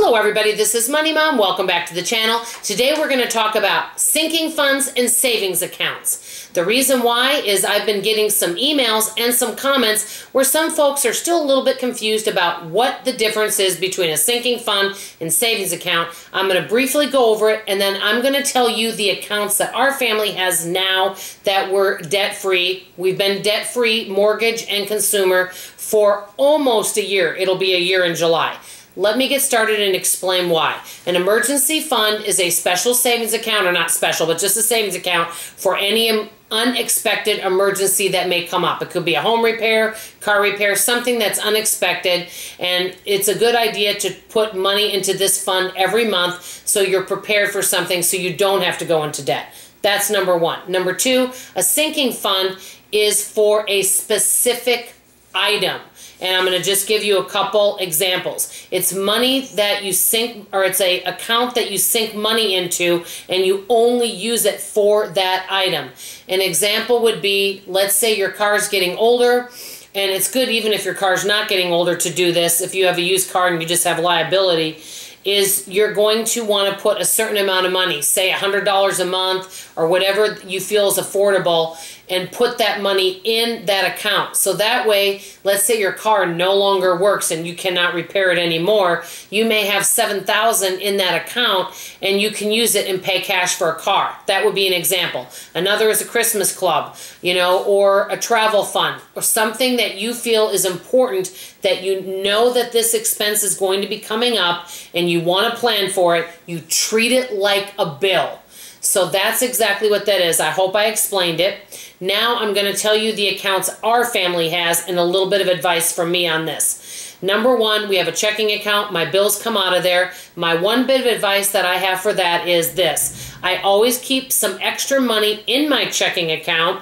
Hello everybody, this is Money Mom. Welcome back to the channel. Today we're going to talk about sinking funds and savings accounts. The reason why is I've been getting some emails and some comments where some folks are still a little bit confused about what the difference is between a sinking fund and savings account. I'm going to briefly go over it, and then I'm going to tell you the accounts that our family has now that we're debt-free. We've been debt-free, mortgage and consumer, for almost a year. It'll be a year in July. Let me get started and explain why. An emergency fund is a special savings account, or not special, but just a savings account for any unexpected emergency that may come up. It could be a home repair, car repair, something that's unexpected, and it's a good idea to put money into this fund every month so you're prepared for something so you don't have to go into debt. That's number one. Number two, a sinking fund is for a specific item. And I'm going to just give you a couple examples. It's money that you sink, or it's an account that you sink money into and you only use it for that item. An example would be, let's say your car's getting older, and it's good even if your car's not getting older to do this. If you have a used car and you just have liability, is you're going to want to put a certain amount of money, say $100 a month or whatever you feel is affordable, and put that money in that account. So that way, let's say your car no longer works and you cannot repair it anymore, you may have $7,000 in that account and you can use it and pay cash for a car. That would be an example. Another is a Christmas club, or a travel fund, or something that you feel is important, that you know that this expense is going to be coming up and you want to plan for it. You treat it like a bill. So that's exactly what that is. I hope I explained it. Now I'm going to tell you the accounts our family has and a little bit of advice from me on this. Number one, we have a checking account. My bills come out of there. My one bit of advice that I have for that is this. I always keep some extra money in my checking account.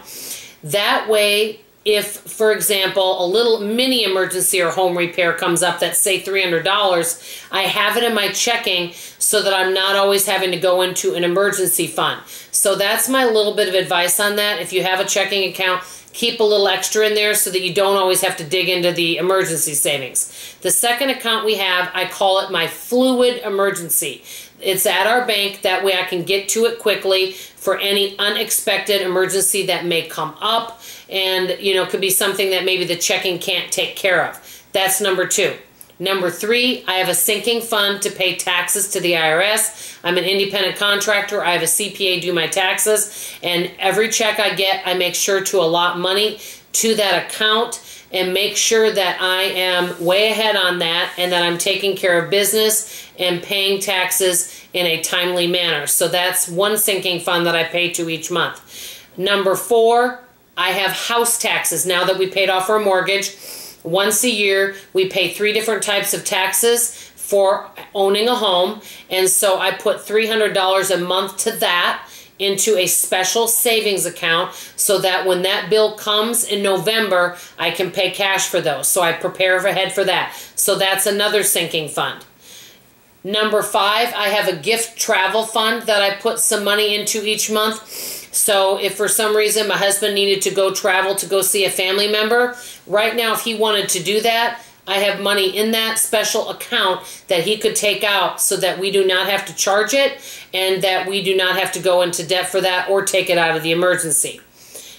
That way, if, for example, a little mini emergency or home repair comes up that's, say, $300, I have it in my checking so that I'm not always having to go into an emergency fund. So that's my little bit of advice on that. If you have a checking account, keep a little extra in there so that you don't always have to dig into the emergency savings. The second account we have, I call it my fluid emergency. It's at our bank. That way I can get to it quickly for any unexpected emergency that may come up, and it could be something that maybe the checking can't take care of. That's number two. Number three, I have a sinking fund to pay taxes to the IRS. I'm an independent contractor. I have a CPA do my taxes, and every check I get, I make sure to allot money to that account and make sure that I am way ahead on that and that I'm taking care of business and paying taxes in a timely manner. So that's one sinking fund that I pay to each month. Number four, I have house taxes. Now that we paid off our mortgage, once a year we pay 3 different types of taxes for owning a home, and so I put $300 a month to that into a special savings account so that when that bill comes in November, I can pay cash for those. So I prepare ahead for that. So that's another sinking fund. Number five, I have a gift travel fund that I put some money into each month. So if for some reason my husband needed to go travel to go see a family member, right now if he wanted to do that, I have money in that special account that he could take out so that we do not have to charge it and that we do not have to go into debt for that or take it out of the emergency.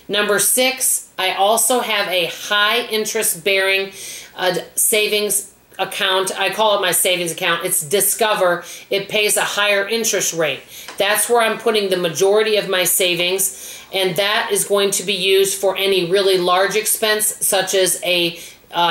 Number six, I also have a high interest bearing savings account. I call it my savings account. It's Discover. It pays a higher interest rate. That's where I'm putting the majority of my savings, and that is going to be used for any really large expense such as a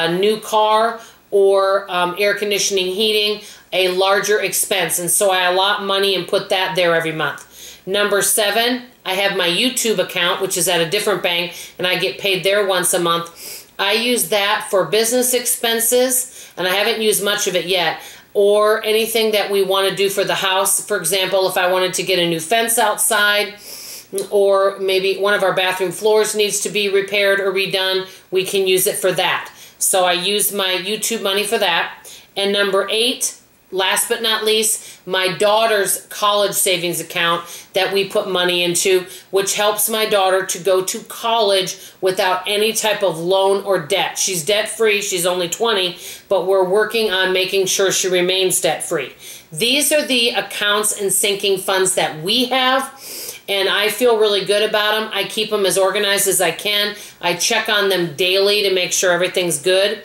new car or air conditioning, heating, a larger expense. And so I allot money and put that there every month. Number seven, I have my YouTube account, which is at a different bank, and I get paid there once a month. I use that for business expenses, and I haven't used much of it yet, or anything that we want to do for the house. For example, if I wanted to get a new fence outside, or maybe one of our bathroom floors needs to be repaired or redone, we can use it for that. So I use my YouTube money for that. And number eight, last but not least, my daughter's college savings account that we put money into, which helps my daughter to go to college without any type of loan or debt. She's debt-free. She's only 20, but we're working on making sure she remains debt-free. These are the accounts and sinking funds that we have, and I feel really good about them. I keep them as organized as I can. I check on them daily to make sure everything's good.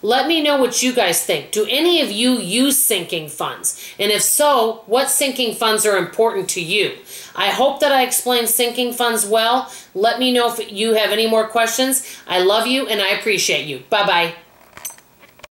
Let me know what you guys think. Do any of you use sinking funds? And if so, what sinking funds are important to you? I hope that I explained sinking funds well. Let me know if you have any more questions. I love you and I appreciate you. Bye-bye.